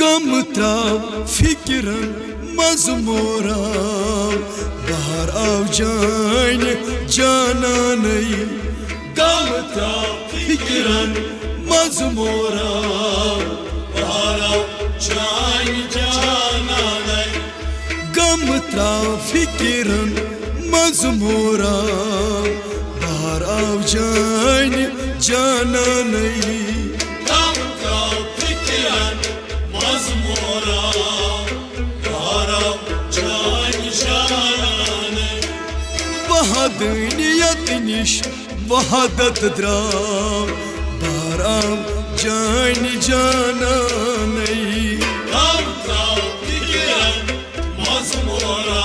गम त्राव फिक्रन मजमोरा बहार आव जान जानानई गम त्राव फिक्रन मजमोरा बहार आव जान जानानई गम त्राव फिक्रन मजमोरा बहार आव जान जानानई वहादनियत निश वहादत द्राव बहराम जान जानानई गम त्राव फिक्रन मजमोरा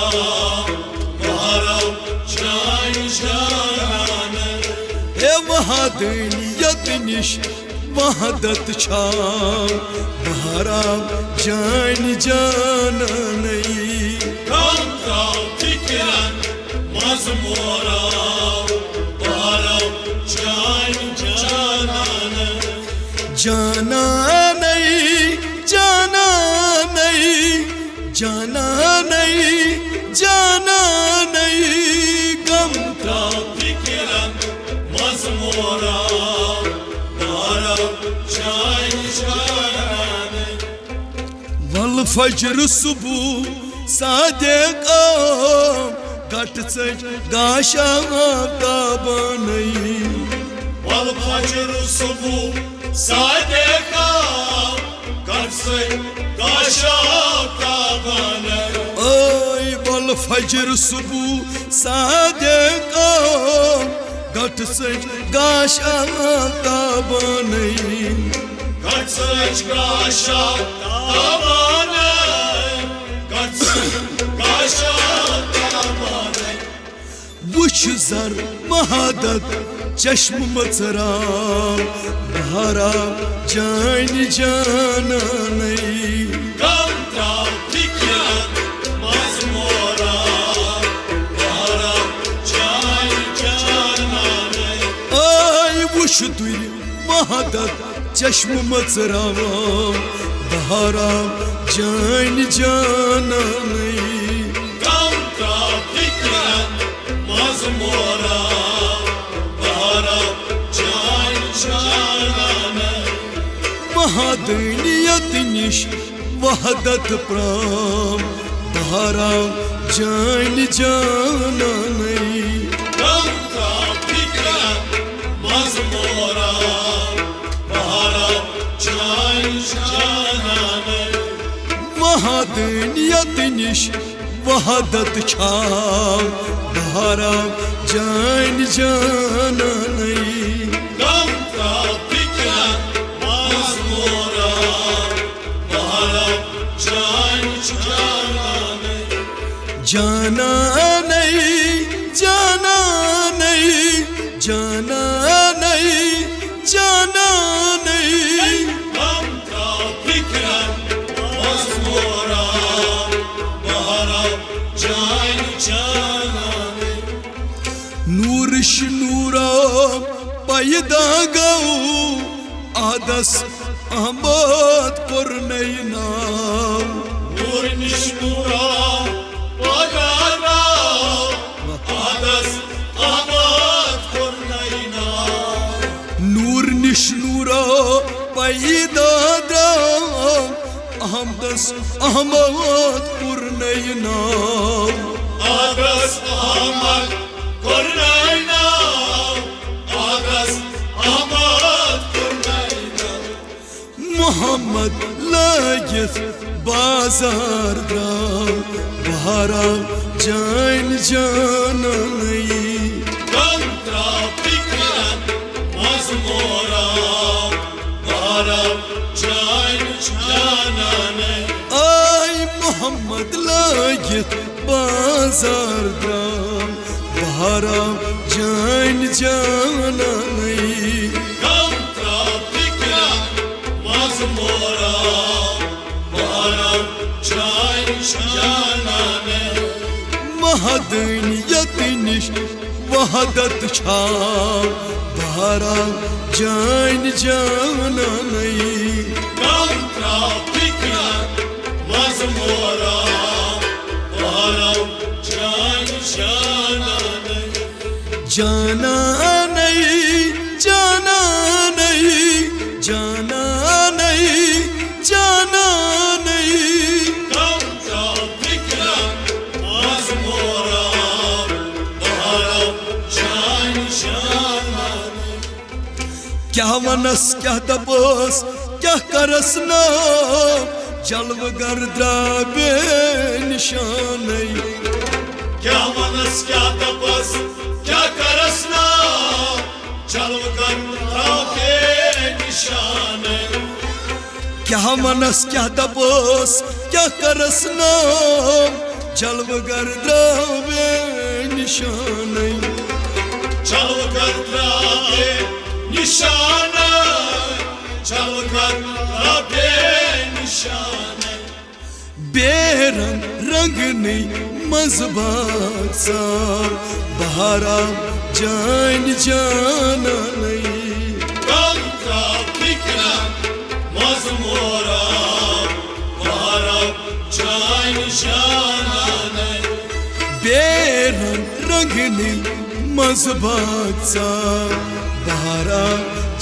बहराम जान जानानई ए वहादनियत निश वहादत छाव बहराम जान जानानई गम त्राव फिक्रन मजमोरा बहराम जान जानानई जानानई जानानई जानानई जानानई गम त्राव फिक्रन मजमोरा बहराम जान जानानई वल फजर सुबह सादिक गट चट गाशा ताबानई वल फजर सुबह सादिक गट चट गाशा ताबानई ओय वल फजर सुबह सादिक गट चट गाशा ताबानई गट चट गाशा ताबानई गट चट गाशा ताबानई वुछ जर महादत चश्म मचरा बहरा जान जानानई गम त्राव फिक्रन मजमोरा बहराम जान जानानई आय वुछ दुर महादत चश्म मचरा बहरा जान जानानई गम त्राव फिक्रन मजमोरा बहराम जान जानानई वहादनियत निश वहादत प्राम बहरा जान जानानई गम त्राव फिक्रन मजमोरा बहराम जान जानानई वहादनियत निश वहादत छाव बहरा जान जानानई गम त्राव फिक्रन मजमोरा बहराम जान जानानई जानानई जानानई जानानई जानानई गम त्राव फिक्रन मजमोरा बहराम जान जानानई नूरिश नूरा पैदा गौ आदस अहमद पुरनई नाम नूर निशनूरा पगारा आदस अहमद कुरनैना नूर निशनूरा पैदा द्राम अहमदस अहमद पुरनई नाम आदस अहमद कुरनैना आदस अहमद कुरनैना मोहम्मद लागित बाजार द्राम बहरा जान जानानई गम त्राव फिक्रन मजमोरा बहराम जान जानानई आय मोहम्मद लागित बाजार द्राम बहरा जान जानानई गम त्राव फिक्रन मजमोरा बहराम जान जानानई वहादनियत निश वहादत छाव bahara can cananay Gam trafikler mazmura Baharam can cananay cananay cananay cananay cananay Gam trafikler mazmura Baharam can cananay क्या वनस क्या तपस क्या करसना जलव गर्दा बे निशानई क्या मनस क्या तपस क्या करसना चलव कर राखे निशान क्या वनस क्या तपस क्या करसना जलव गर्दा बे निशानई चलव कर राखे निशान चलव कर राखे निशान बेरंग रंग नहीं मजबात सा बहारा जान जाना नहीं गम का फिक्र मजमूरा बहारा जान जाना नहीं बेरंग रंग नहीं मजबात सा बहारा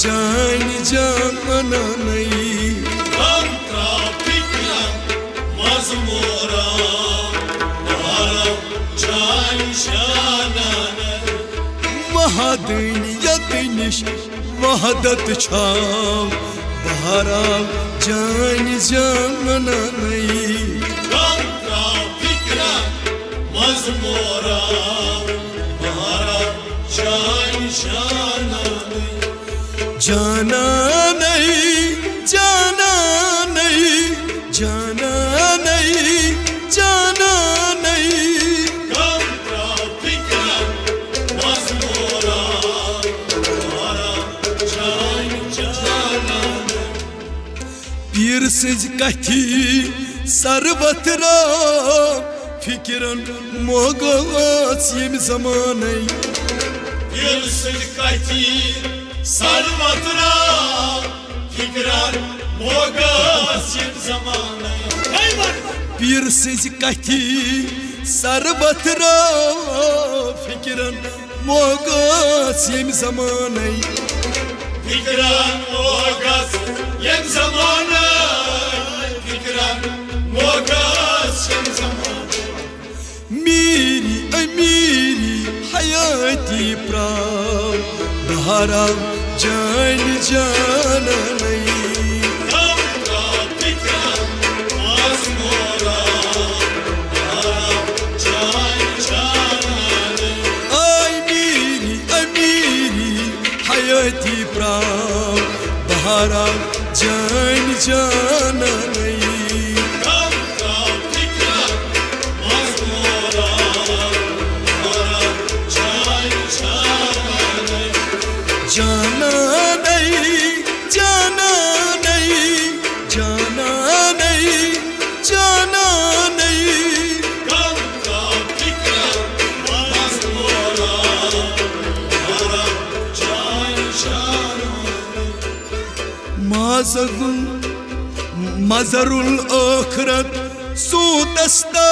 जान जाना नहीं गम का फिक्र मजमूरा बहारा जान जाना नहीं महादनियत निश वहदत छाव बहारा जान जाना नहीं गम का फिक्र मजमूरा बहारा जान जाना नहीं जाना नहीं जाना नहीं जाना नहीं जाना नहीं गम का फिक्र मजमूरा बहारा जान जाना नहीं पीर सिज कथी सरबतरा फिक्रन मोगवास यम जमाने Yıl sıcakti sarmatına fikran mogas yıl zamanı Hayvan पीर सिज कथी सरबतरा फिक्रन मोगवास यम जमाने fikran mogas yıl zamanı fikran mogas yıl zamanı मेरी मेरी हयाती प्राण बहारा जान जाना नहीं Gam ka fikran mazmura bahara can canane आई मेरी हयाती प्राण बहारा जान जाना नहीं Gam ka fikran mazmura bahara can canane जाना नहीं जाना नहीं जाना नहीं जाना नहीं Gam ka fikran mazmura bahara can canane माज़गुल मज़रुल आखरत सूतस्ता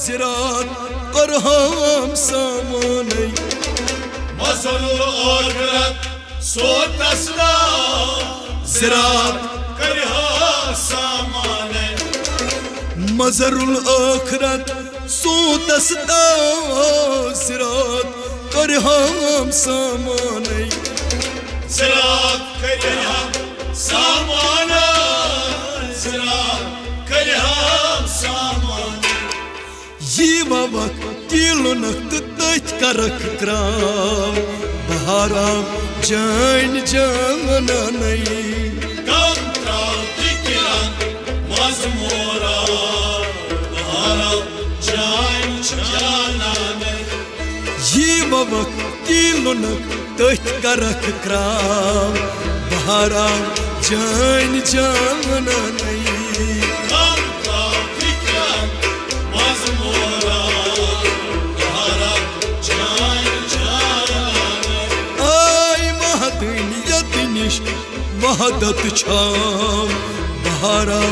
ज़िरात करहम सामाने Mazalul akhirat sotasna ज़िरात kariha samane मज़रुल आखरत सूतस्ता ज़िरात करहम सामाने Zirat kariha samane Zirat kariha samane Yima vak dilunak tıt karak kram Bahara can jana nahi Gam trafikran mazmura Bahara can canane Yima vak dilunak tıt karak kram Bahara can jana nahi Gam trafikran mazmura Bahara can canane Ay आदत छाम बहारा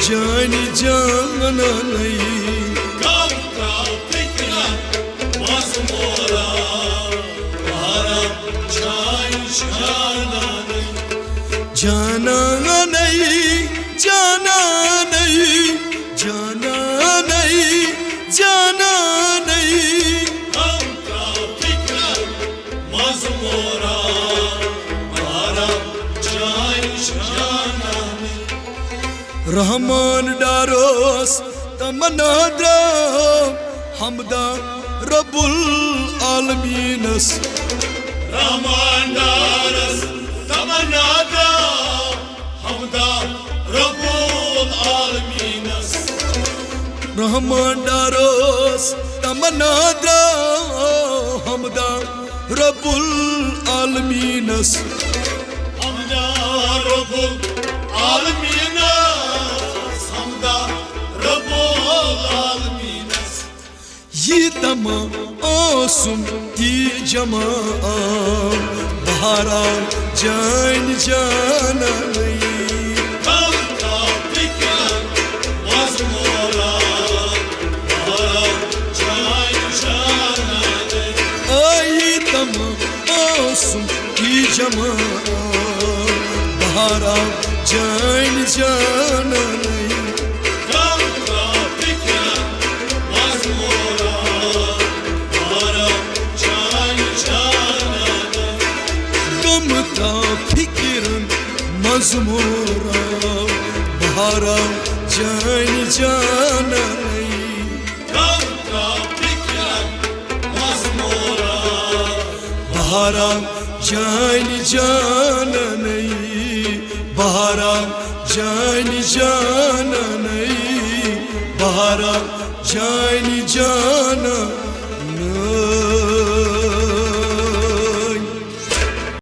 जानी जाना नहीं Kam ka fikra mazmora Bahara jain jana जाना नहीं जाना नहीं जाना नहीं जाना नहीं Kam ka fikra mazmora Bahara jain jana Rahman डारोस तमन्ना द्रा हमदा रब्बुल आलमीनस Rahmandaras tamanada Hamda Rabbul Alaminas Rahman डारोस तमन्ना द्रा हमदा रब्बुल आलमीनस Hamda Rabbul Alaminas Hamda Rabbul Alaminas ये तमा आसुम ती जमा बहारा जान जाना नहीं Kam ka fikra mazmora Bahara jain jana आई तमा आसुम ती जमा बहारा जान जाना नहीं Kam ka fikra mazmora Bahara jain jana गम का फिक्र मजमूरा बहारा जान जाना नहीं Kam ka fikra mazmora बहारा जान जाना नहीं बहारा जान जाना नहीं बहारा जान जाना नहीं